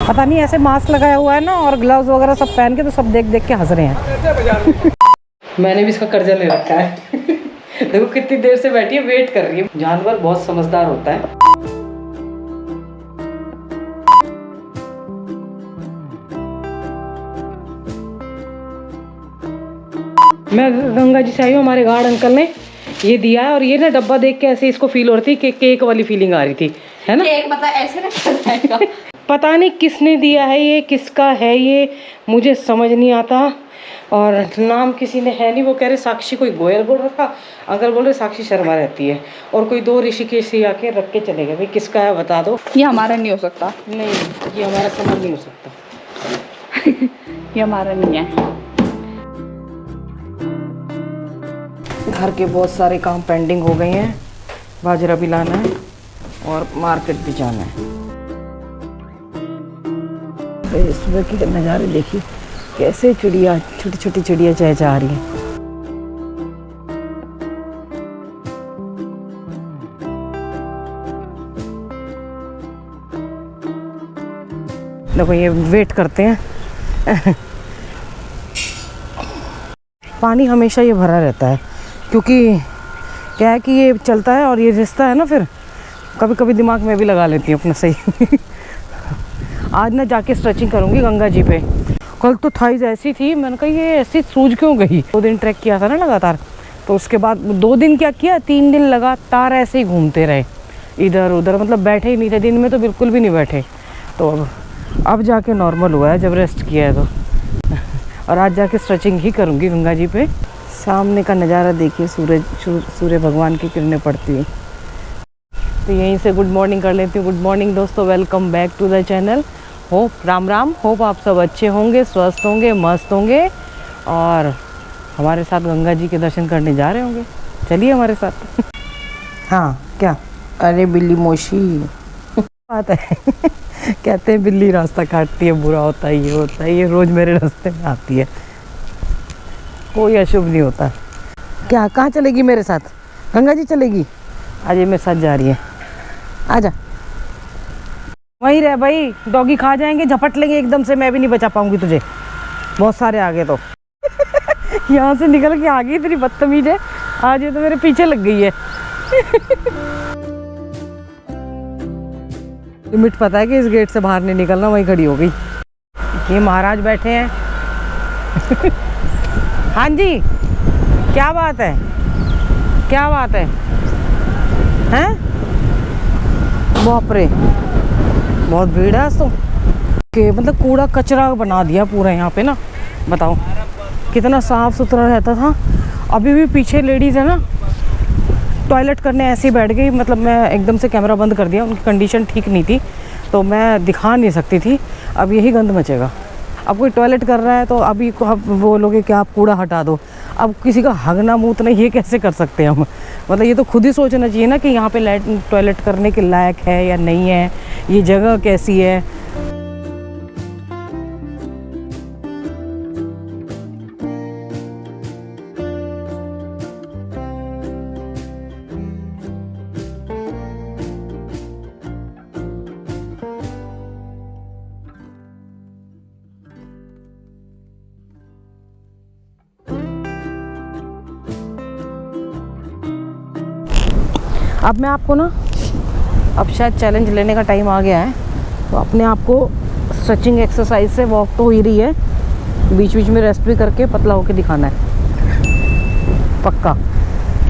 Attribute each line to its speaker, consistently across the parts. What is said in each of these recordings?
Speaker 1: पता नहीं ऐसे मास्क लगाया हुआ है ना और ग्लव्स वगैरह सब पहन के, तो सब देख देख के हंस रहे हैं। मैंने भी इसका कर्जा ले रखा है। देखो कितनी देर से बैठी है, वेट कर रही है। जानवर बहुत समझदार होता है। मैं गंगा जी से आई हूँ, हमारे गार्ड अंकल ने ये दिया है। और ये ना डब्बा देख के ऐसे इसको फील हो रही थी कि केक वाली फीलिंग आ रही थी, है ना?
Speaker 2: केक मतलब ऐसे रखा जाएगा।
Speaker 1: पता नहीं किसने दिया है, ये किसका है, ये मुझे समझ नहीं आता। और नाम किसी ने है नहीं। वो कह रहे साक्षी कोई गोयल बोल रहा था, अंकल बोल रहे साक्षी शर्मा रहती है। और कोई 2 ऋषिकेश से आके रख के चले गए। भाई किसका है बता दो।
Speaker 2: ये हमारा नहीं हो सकता।
Speaker 1: नहीं, ये हमारा सामान नहीं हो सकता।
Speaker 2: ये हमारा नहीं है।
Speaker 1: घर के बहुत सारे काम पेंडिंग हो गए हैं। बाजरा भी लाना है और मार्केट भी जाना है। सुबह के नज़ारे देखिए, कैसे चिड़िया, छोटी छोटी चिड़िया चहचहा रही हैं। देखो ये वेट करते हैं। पानी हमेशा ये भरा रहता है, क्योंकि क्या है कि ये चलता है और ये रिश्ता है ना, फिर कभी कभी दिमाग में भी लगा लेती हूँ अपना सही। आज ना जाके स्ट्रेचिंग करूँगी गंगा जी पे। कल तो थाइज ऐसी थी, मैंने कहा ये ऐसी सूज क्यों गई। 2 दिन ट्रैक किया था ना लगातार, तो उसके बाद 2 दिन क्या किया, 3 दिन लगातार ऐसे ही घूमते रहे इधर उधर, मतलब बैठे ही नहीं थे। दिन में तो बिल्कुल भी नहीं बैठे। तो अब जाके नॉर्मल हुआ है जब रेस्ट किया है तो। और आज जाके स्ट्रेचिंग ही करूँगी गंगा जी पे। सामने का नज़ारा देखिए, सूर्य भगवान की किरणें पड़ती हुई। तो यहीं से गुड मॉर्निंग कर लेती हूँ। गुड मॉर्निंग दोस्तों, welcome back to the channel. Hope Ram Ram, hope आप सब अच्छे होंगे, स्वस्थ होंगे, मस्त होंगे और हमारे साथ गंगा जी के दर्शन करने जा रहे होंगे। चलिए हमारे साथ। हाँ क्या, अरे बिल्ली मोशी बात है। कहते हैं बिल्ली रास्ता काटती है, बुरा होता है, ये होता है। ये रोज़ मेरे रास्ते में आती है, कोई अशुभ नहीं होता। क्या, कहाँ चलेगी मेरे साथ? गंगा जी चलेगी? आज ये मेरे साथ जा रही है। आजा, वहीं रह भाई, डॉगी खा जाएंगे, झपट लेंगे एकदम से। मैं भी नहीं बचा पाऊंगी तुझे, बहुत सारे आ गए तो। यहाँ से निकल के आ गई, तेरी बदतमीज है। आज ये तो मेरे पीछे लग गई है। लिमिट पता है कि इस गेट से बाहर नहीं निकलना, वहीं खड़ी हो गई। ये महाराज बैठे हैं। हाँ जी, क्या बात है, क्या बात है? हैं? बाप रे, बहुत भीड़ है आज तो। कि मतलब कूड़ा कचरा बना दिया पूरा यहाँ पे ना। बताओ कितना साफ सुथरा रहता था। अभी भी पीछे लेडीज़ है ना, टॉयलेट करने ऐसे ही बैठ गई। मतलब मैं एकदम से कैमरा बंद कर दिया, उनकी कंडीशन ठीक नहीं थी तो मैं दिखा नहीं सकती थी। अब यही गंद मचेगा। अब कोई टॉयलेट कर रहा है तो अभी आप बोलोगे कि आप कूड़ा हटा दो। अब किसी का हगना मूतना ये कैसे कर सकते हैं हम? मतलब ये तो खुद ही सोचना चाहिए ना कि यहाँ पे टॉयलेट करने के लायक है या नहीं है, ये जगह कैसी है। अब मैं आपको ना, अब शायद चैलेंज लेने का टाइम आ गया है। तो अपने आप को स्ट्रेचिंग एक्सरसाइज से, वॉक तो हो ही रही है, बीच बीच में रेस्ट भी करके पतला होके दिखाना है पक्का।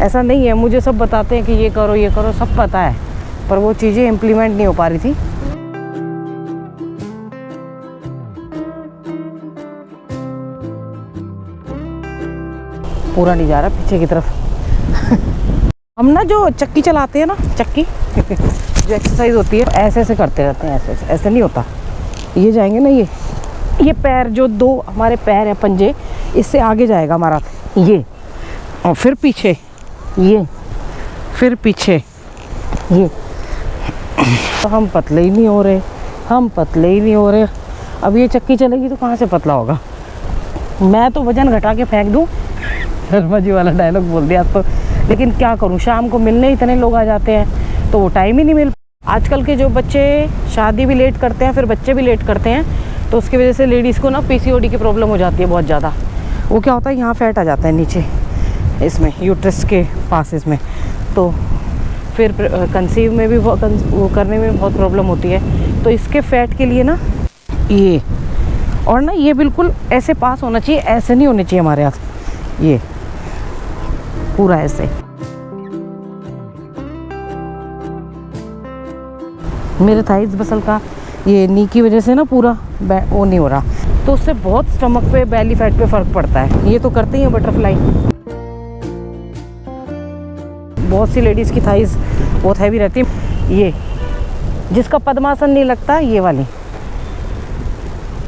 Speaker 1: ऐसा नहीं है, मुझे सब बताते हैं कि ये करो, सब पता है, पर वो चीज़ें इम्प्लीमेंट नहीं हो पा रही थी। पूरा नहीं जा रहा पीछे की तरफ। हम ना जो चक्की चलाते हैं ना, चक्की जो एक्सरसाइज होती है, ऐसे ऐसे करते रहते हैं। ऐसे ऐसे नहीं होता। ये जाएंगे ना, ये पैर, जो 2 हमारे पैर हैं पंजे, इससे आगे जाएगा हमारा ये, और फिर पीछे ये, फिर पीछे ये। तो हम पतले ही नहीं हो रहे, हम पतले ही नहीं हो रहे। अब ये चक्की चलेगी तो कहाँ से पतला होगा? मैं तो वजन घटा के फेंक दूँ। शर्मा जी वाला डायलॉग बोल दिया तो। लेकिन क्या करूं, शाम को मिलने इतने लोग आ जाते हैं तो वो टाइम ही नहीं मिल आजकल के जो बच्चे शादी भी लेट करते हैं, फिर बच्चे भी लेट करते हैं, तो उसकी वजह से लेडीज़ को ना पीसीओडी की प्रॉब्लम हो जाती है बहुत ज़्यादा। वो क्या होता है, यहाँ फैट आ जाता है नीचे इसमें यूट्रस के पास इसमें, तो फिर कंसीव में भी वो करने में बहुत प्रॉब्लम होती है। तो इसके फैट के लिए ना ये, और ना ये बिल्कुल ऐसे पास होना चाहिए, ऐसे नहीं होने चाहिए हमारे हाथ, ये पूरा ऐसे। मेरे थाइस मसल का ये नी की वजह से ना पूरा वो नहीं हो रहा, तो उससे बहुत स्टमक पे, बेली फैट पे फ़र्क पड़ता है। ये तो करते ही हैं बटरफ्लाई। बहुत सी लेडीज़ की थाइस बहुत हैवी रहती है। ये जिसका पद्मासन नहीं लगता, ये वाली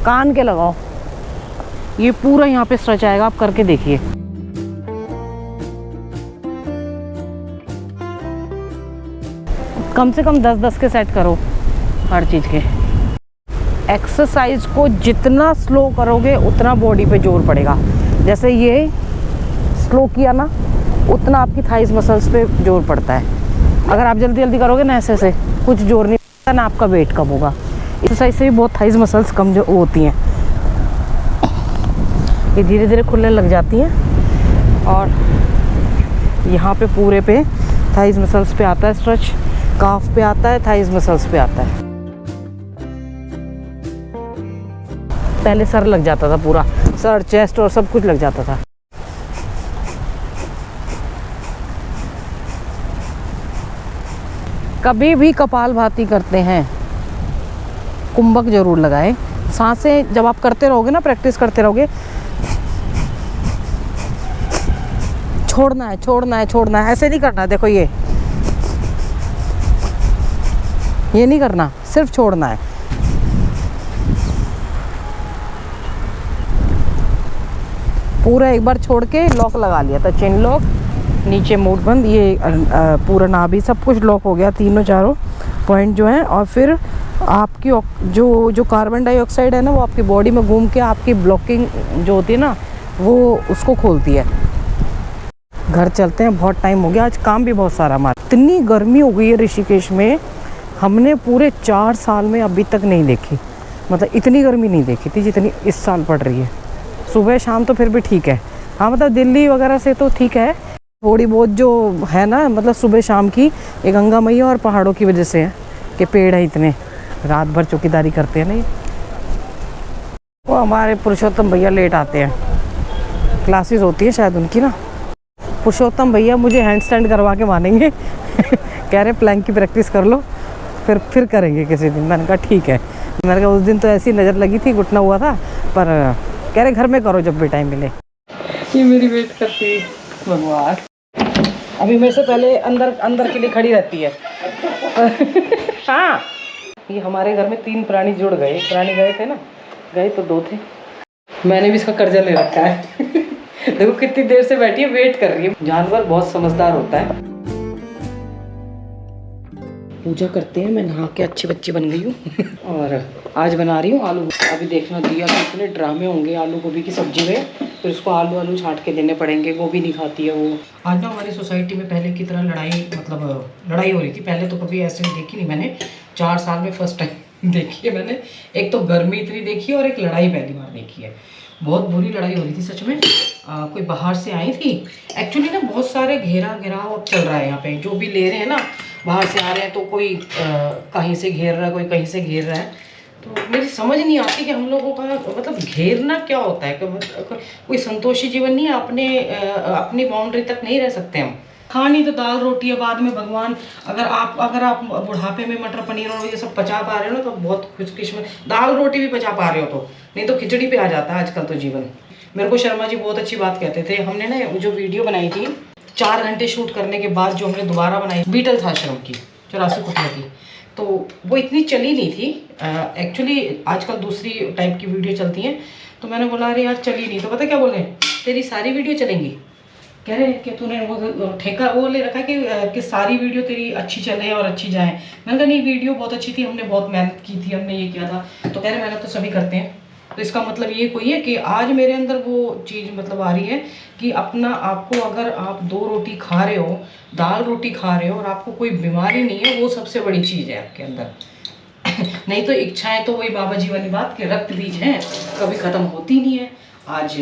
Speaker 1: कान के लगाओ, ये पूरा यहाँ पे स्ट्रेच आएगा, आप करके देखिए। कम से कम 10-10 के सेट करो हर चीज़ के। एक्सरसाइज को जितना स्लो करोगे उतना बॉडी पे जोर पड़ेगा। जैसे ये स्लो किया ना, उतना आपकी थाइस मसल्स पे जोर पड़ता है। अगर आप जल्दी जल्दी करोगे ना, ऐसे से कुछ जोर नहीं पड़ता ना, आपका वेट कम होगा। एक्सरसाइज से भी बहुत थाइस मसल्स कम जो होती हैं, ये धीरे धीरे खुलने लग जाती हैं। और यहाँ पे पूरे पे थाइस मसल्स पे आता है स्ट्रेच, काफ पे आता है, थाइस मसल्स पे आता है। पहले सर लग जाता था, पूरा सर, चेस्ट और सब कुछ लग जाता था। कभी भी कपालभाति करते हैं, कुंभक जरूर लगाएं। सांसें जब आप करते रहोगे ना, प्रैक्टिस करते रहोगे, छोड़ना है, छोड़ना है, छोड़ना है, ऐसे नहीं करना। देखो ये नहीं करना, सिर्फ छोड़ना है। पूरा एक बार छोड़ के लॉक लगा लिया था, चेन लॉक, नीचे मूड बंद, ये पूरा नाभि सब कुछ लॉक हो गया, तीनों चारों पॉइंट जो हैं। और फिर आपकी जो कार्बन डाइऑक्साइड है ना, वो आपकी बॉडी में घूम के आपकी ब्लॉकिंग जो होती है ना, वो उसको खोलती है। घर चलते हैं, बहुत टाइम हो गया, आज काम भी बहुत सारा हमारा। इतनी गर्मी हो गई है ऋषिकेश में, हमने पूरे 4 साल में अभी तक नहीं देखी। मतलब इतनी गर्मी नहीं देखी थी जितनी इस साल पड़ रही है। सुबह शाम तो फिर भी ठीक है, हाँ मतलब दिल्ली वगैरह से तो ठीक है, थोड़ी बहुत जो है ना, मतलब सुबह शाम की, ये गंगा मैया और पहाड़ों की वजह से है कि पेड़ है इतने, रात भर चौकीदारी करते हैं नहीं। वो हमारे पुरुषोत्तम भैया लेट आते हैं, क्लासेस होती है शायद उनकी ना। पुरुषोत्तम भैया मुझे हैंड स्टैंड करवा के मानेंगे कह रहे प्लैंक की प्रैक्टिस कर लो, फिर करेंगे किसी दिन। मैंने कहा ठीक है। मैंने कहा उस दिन तो ऐसी नज़र लगी थी, घुटना हुआ था, पर कह रहे घर में करो जब भी टाइम मिले। ये मेरी वेट करती है भगवान, अभी मेरे से पहले अंदर के लिए खड़ी रहती है हाँ, ये हमारे घर में 3 प्राणी जुड़ गए। प्राणी गए थे ना, गए तो 2 थे। मैंने भी इसका कर्जा ले रखा है देखो कितनी देर से बैठी है, वेट कर रही है। जानवर बहुत समझदार होता है। पूजा करते हैं, मैं नहा के अच्छी बच्ची बन गई हूँ और आज बना रही हूँ आलू। अभी देखना दिया कि इतने ड्रामे होंगे आलू गोभी की सब्जी में, फिर उसको आलू छाट के देने पड़ेंगे। गोभी नहीं खाती है वो। आज ना हमारी सोसाइटी में पहले की तरह लड़ाई हो रही थी। पहले तो कभी ऐसे देखी नहीं मैंने, 4 साल में फर्स्ट टाइम देखी है मैंने। एक तो गर्मी इतनी देखी है और एक लड़ाई पहली बार देखी है। बहुत बुरी लड़ाई हो रही थी सच में। कोई बाहर से आई थी एक्चुअली ना, बहुत सारे घेराव चल रहा है यहाँ पे। जो भी ले रहे हैं ना, बाहर से आ रहे हैं, तो कोई कहीं से घेर रहा है, कोई कहीं से घेर रहा है। तो मेरी समझ नहीं आती कि हम लोगों का मतलब घेरना क्या होता है। कोई संतोषी जीवन नहीं है, अपनी बाउंड्री तक नहीं रह सकते हम। खानी तो दाल रोटी है, बाद में भगवान। अगर आप बुढ़ापे में मटर पनीर और ये सब पचा पा रहे हो ना, तो बहुत खुशकिस्मत। दाल रोटी भी पचा पा रहे हो तो, नहीं तो खिचड़ी पे आ जाता है आजकल तो जीवन। मेरे को शर्मा जी बहुत अच्छी बात कहते थे। हमने ना जो वीडियो बनाई थी 4 घंटे शूट करने के बाद, जो हमने दोबारा बनाई, बीटल्स आश्रम की 84 कुटिया की, तो वो इतनी चली नहीं थी। एक्चुअली आजकल दूसरी टाइप की वीडियो चलती हैं, तो मैंने बोला अरे यार चली नहीं, तो पता क्या बोले, तेरी सारी वीडियो चलेंगी। कह रहे कि तूने वो ठेका वो ले रखा कि सारी वीडियो तेरी अच्छी चले और अच्छी जाए। मैंने कहा नहीं, वीडियो बहुत अच्छी थी, हमने बहुत मेहनत की थी, हमने ये किया था। तो कह रहे मेहनत तो सभी करते हैं, तो इसका मतलब ये कोई है कि आज मेरे अंदर वो चीज़ मतलब आ रही है कि अपना आपको अगर आप 2 रोटी खा रहे हो, दाल रोटी खा रहे हो और आपको कोई बीमारी नहीं है, वो सबसे बड़ी चीज़ है आपके अंदर। नहीं तो इच्छाएं तो वही बाबा जी वाली बात के रक्त बीज हैं, कभी ख़त्म होती नहीं है। आज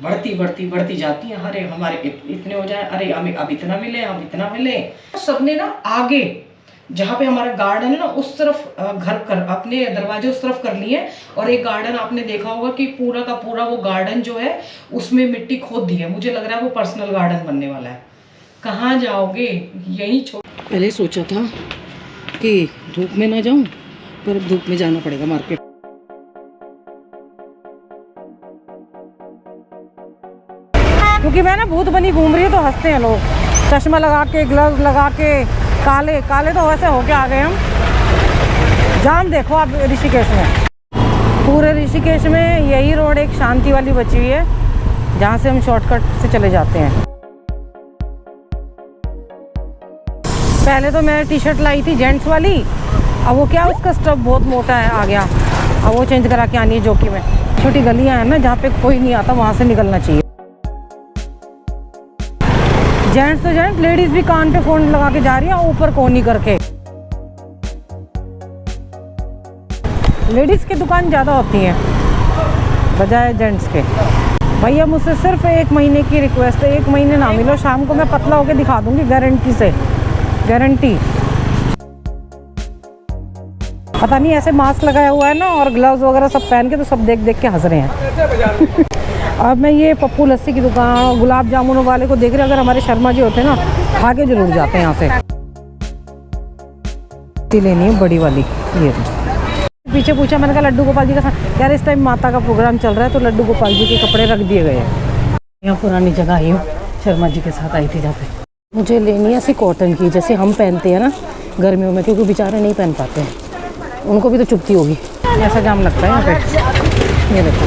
Speaker 1: बढ़ती जाती हैं। अरे हमारे इतने हो जाए, अरे हमें अब इतना मिले, हम इतना मिले। सबने ना आगे जहाँ पे हमारा गार्डन है ना उस तरफ घर कर अपने दरवाजे उस तरफ कर लिए। और एक गार्डन आपने देखा होगा कि पूरा का पूरा वो गार्डन जो है उसमें मिट्टी खोद दी है। मुझे लग रहा है वो पर्सनल गार्डन बनने वाला है। कहाँ जाओगे, यही पहले सोचा था कि धूप में ना जाऊं, पर धूप में जाना पड़ेगा मार्केट। क्योंकि मैं ना भूत बनी घूम रही हूँ तो हंसते हैं लोग, चश्मा लगा के, ग्लव्स लगा के, काले काले तो वैसे होके आ गए हम। जाम देखो आप ऋषिकेश में, पूरे ऋषिकेश में यही रोड एक शांति वाली बची हुई है जहाँ से हम शॉर्टकट से चले जाते हैं। पहले तो मैं टी शर्ट लाई थी जेंट्स वाली, अब वो क्या उसका स्टफ बहुत मोटा है आ गया, अब वो चेंज करा के आनी है जोकी में। छोटी गलियां हैं ना जहाँ पे कोई नहीं आता, वहाँ से निकलना चाहिए। जेंट्स तो जेंट्स, लेडीज भी कान पे फोन लगा के जा रही है ऊपर कोनी करके। लेडीज की दुकान ज़्यादा होती है बजाय जेंट्स के। भैया मुझसे सिर्फ 1 महीने की रिक्वेस्ट है, 1 महीने ना मिलो, शाम को मैं पतला होके दिखा दूंगी, गारंटी से, गारंटी। पता नहीं ऐसे मास्क लगाया हुआ है ना और ग्लव्स वगैरह सब पहन के, तो सब देख देख के हंस रहे हैं। अब मैं ये पप्पू लस्सी की दुकान और गुलाब जामुनों वाले को देख रहे, अगर हमारे शर्मा जी होते ना खा के जरूर जाते हैं यहाँ से। लेनी है बड़ी वाली। ये पीछे पूछा, मैंने कहा लड्डू गोपाल जी का यार इस टाइम माता का प्रोग्राम चल रहा है तो लड्डू गोपाल जी के कपड़े रख दिए गए हैं। यहाँ पुरानी जगह आई हूँ, शर्मा जी के साथ आई थी जहाँ पे। मुझे लेनी है ऐसी कॉटन की जैसे हम पहनते हैं ना गर्मियों में, क्योंकि बेचारे नहीं पहन पाते हैं, उनको भी तो चुभती होगी। ऐसा जाम लगता है यहाँ पे। ये देखो,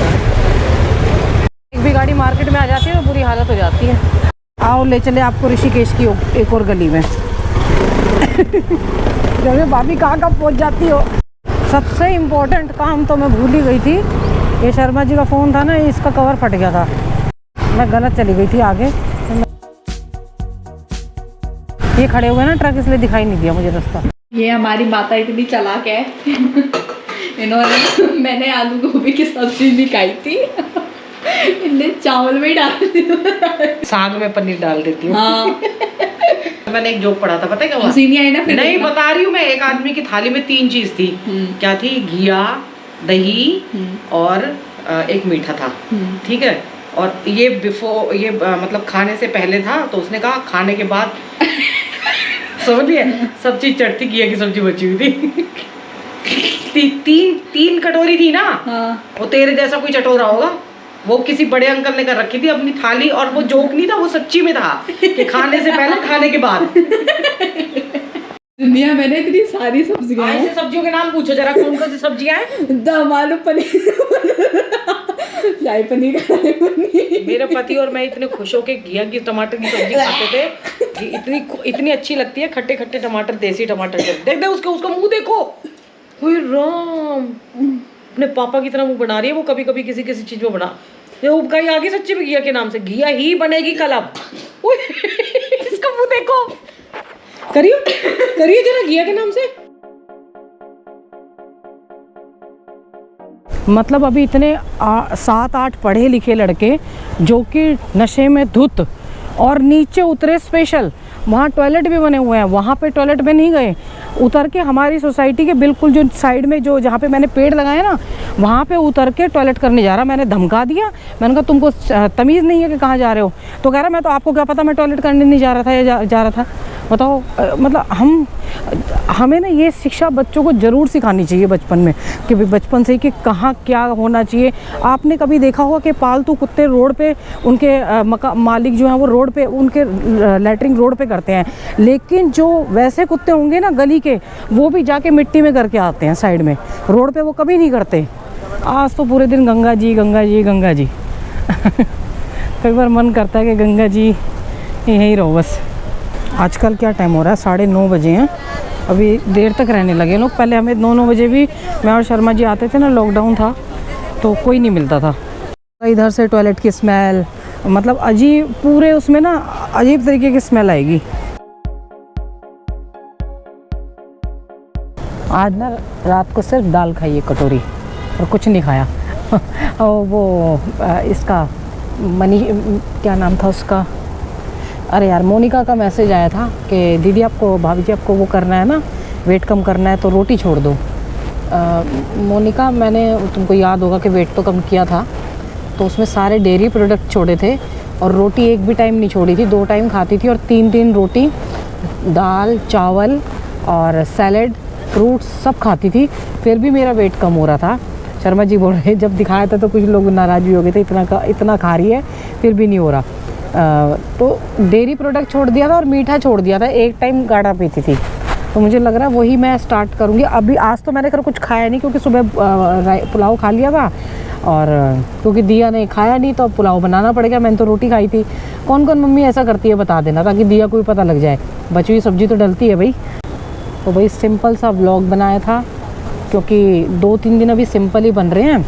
Speaker 1: एक भी गाड़ी मार्केट में आ जाती है तो बुरी हालत हो जाती है। आओ ले चले आपको ऋषिकेश की एक और गली में। जब भाभी कहाँ पहुँच जाती हो। सबसे इम्पोर्टेंट काम तो मैं भूल ही गई थी, ये शर्मा जी का फ़ोन था ना, इसका कवर फट गया था, मैं गलत चली गई थी आगे। ये खड़े हुए ना ट्रक, इसलिए दिखाई नहीं दिया मुझे रास्ता।
Speaker 2: ये हमारी माता इतनी चालाक है, इन्होंने मैंने आलू गोभी की सब्जी भी खाई थी, इन्हें चावल में डाल दिया,
Speaker 1: साग में पनीर डाल देती हूँ।
Speaker 2: हाँ।
Speaker 1: मैंने एक जोक पढ़ा था, पता है क्या हुआ?
Speaker 2: हंसी नहीं आई ना? फिर
Speaker 1: नहीं बता रही हूँ मैं। एक आदमी की थाली में 3 चीज थी। क्या थी? घिया, दही और एक मीठा था। ठीक है, और ये बिफोर ये मतलब खाने से पहले था, तो उसने कहा खाने के बाद समझिए सब चीज चढ़ती, घिया की सब्जी बची हुई थी। तीन कटोरी थी ना।
Speaker 2: हाँ।
Speaker 1: वो तेरे जैसा कोई चटोरा होगा, वो किसी बड़े अंकल ने कर रखी थी अपनी थाली, और वो जोक नहीं था, वो सच्ची में था कि खाने से पहले खाने के बाद।
Speaker 2: दुनिया में इतनी सारी सब्जियां हैं।
Speaker 1: ऐसे सब्जियों के नाम पूछो जरा, कौन कौन सी सब्जियां हैं?
Speaker 2: दम आलू पनीर, शाही पनीर,
Speaker 1: मेरे पति और मैं इतने खुश होके घिया की टमाटर की सब्जी खाते थे कि इतनी अच्छी लगती है। खट्टे खट्टे टमाटर, देसी टमाटर। देख दे उसका मुंह देखो, राम अपने पापा की तरह मुंह बना रही है वो। कभी कभी किसी किसी चीज में बना ये उपकाई आगे सच्ची में घिया के नाम से, घिया ही बनेगी कल। अब इसका मुंह देखो, करिए जरा घिया के नाम से। मतलब अभी इतने 7-8 पढ़े लिखे लड़के जो कि नशे में धुत, और नीचे उतरे स्पेशल, वहाँ टॉयलेट भी बने हुए हैं, वहाँ पे टॉयलेट में नहीं गए, उतर के हमारी सोसाइटी के बिल्कुल जो साइड में जो जहाँ पे मैंने पेड़ लगाए ना, वहाँ पे उतर के टॉयलेट करने जा रहा। मैंने धमका दिया, मैंने कहा तुमको तमीज़ नहीं है कि कहाँ जा रहे हो? तो कह रहा मैं तो आपको क्या पता मैं टॉयलेट करने नहीं जा रहा था या जा रहा था। बताओ, मतलब हमें ना ये शिक्षा बच्चों को ज़रूर सिखानी चाहिए बचपन में, कि बचपन से ही कि कहाँ क्या होना चाहिए। आपने कभी देखा होगा कि पालतू कुत्ते रोड पे, उनके मालिक जो हैं वो रोड पे उनके लैटरिन रोड पे करते हैं, लेकिन जो वैसे कुत्ते होंगे ना गली के, वो भी जाके मिट्टी में करके आते हैं साइड में, रोड पे वो कभी नहीं करते। आज तो पूरे दिन गंगा जी गंगा जी गंगा जी। कई बार मन करता है कि गंगा जी यहीं रहो बस। आजकल क्या टाइम हो रहा है? 9:30 बजे हैं, अभी देर तक रहने लगे लोग। पहले हमें 9 बजे भी, मैं और शर्मा जी आते थे ना, लॉकडाउन था तो कोई नहीं मिलता था। इधर से टॉयलेट की स्मेल, मतलब अजीब, पूरे उसमें ना अजीब तरीके की स्मेल आएगी। आज ना रात को सिर्फ दाल खाई है कटोरी और कुछ नहीं खाया। और वो इसका मनी, क्या नाम था उसका, अरे यार मोनिका का मैसेज आया था कि दीदी आपको, भाभी जी आपको वो करना है ना, वेट कम करना है तो रोटी छोड़ दो। मोनिका, मैंने, तुमको याद होगा कि वेट तो कम किया था, तो उसमें सारे डेयरी प्रोडक्ट छोड़े थे और रोटी एक भी टाइम नहीं छोड़ी थी, 2 टाइम खाती थी और 3 रोटी, दाल चावल और सैलेड फ्रूट्स सब खाती थी, फिर भी मेरा वेट कम हो रहा था। शर्मा जी बोल रहे, जब दिखाया था तो कुछ लोग नाराज़ भी हो गए थे, इतना खा रही है फिर भी नहीं हो रहा। तो डेयरी प्रोडक्ट छोड़ दिया था और मीठा छोड़ दिया था, एक टाइम गाढ़ा पीती थी। तो मुझे लग रहा है वही मैं स्टार्ट करूँगी। अभी आज तो मैंने कुछ खाया नहीं क्योंकि सुबह पुलाव खा लिया था, और क्योंकि दिया ने खाया नहीं तो अब पुलाव बनाना पड़ेगा। मैंने तो रोटी खाई थी। कौन कौन मम्मी ऐसा करती है बता देना, ताकि दिया को भी पता लग जाए। बची हुई सब्जी तो डलती है भाई। तो भाई सिंपल सा व्लॉग बनाया था, क्योंकि 2-3 दिन अभी सिंपल ही बन रहे हैं,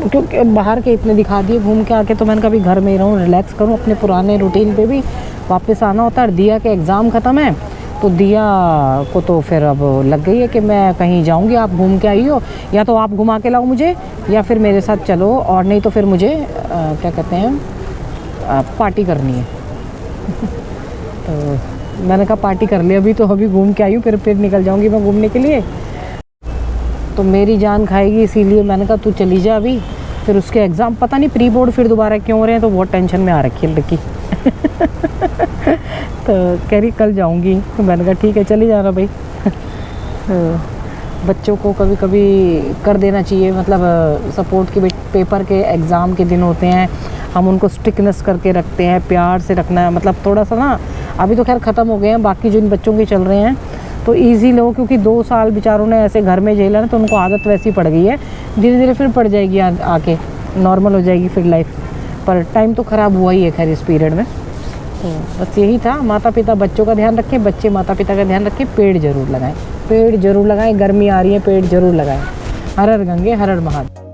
Speaker 1: क्योंकि बाहर के इतने दिखा दिए घूम के आके, तो मैंने कभी घर में ही रहूँ, रिलैक्स करूँ, अपने पुराने रूटीन पे भी वापस आना होता है। दिया के एग्ज़ाम ख़त्म है तो दिया को तो फिर अब लग गई है कि मैं कहीं जाऊंगी, आप घूम के आई हो, या तो आप घुमा के लाओ मुझे या फिर मेरे साथ चलो, और नहीं तो फिर मुझे क्या कहते हैं पार्टी करनी है। तो मैंने कहा पार्टी कर लिया, अभी घूम के आई हूँ, फिर निकल जाऊंगी मैं घूमने के लिए, तो मेरी जान खाएगी, इसीलिए मैंने कहा तू चली जा अभी। फिर उसके एग्ज़ाम पता नहीं प्री बोर्ड फिर दोबारा क्यों हो रहे हैं, तो बहुत टेंशन में आ रखी है लड़की। तो कह रही कल जाऊंगी, तो मैंने कहा ठीक है चली जाना भाई। तो बच्चों को कभी कभी कर देना चाहिए, मतलब सपोर्ट के पेपर के एग्ज़ाम के दिन होते हैं, हम उनको स्ट्रिक्टनेस करके रखते हैं, प्यार से रखना है, मतलब थोड़ा सा ना, अभी तो खैर ख़त्म हो गए हैं, बाकी जो इन बच्चों के चल रहे हैं तो ईजी लो, क्योंकि 2 साल बेचारों ने ऐसे घर में झेला ना, तो उनको आदत वैसी पड़ गई है, धीरे धीरे फिर पड़ जाएगी, आके नॉर्मल हो जाएगी फिर लाइफ। पर टाइम तो ख़राब हुआ ही है खैर इस पीरियड में। तो बस यही था, माता पिता बच्चों का ध्यान रखें, बच्चे माता पिता का ध्यान रखें, पेड़ ज़रूर लगाएं, गर्मी आ रही है, पेड़ ज़रूर लगाएं। हर हर गंगे हर हर महादेव।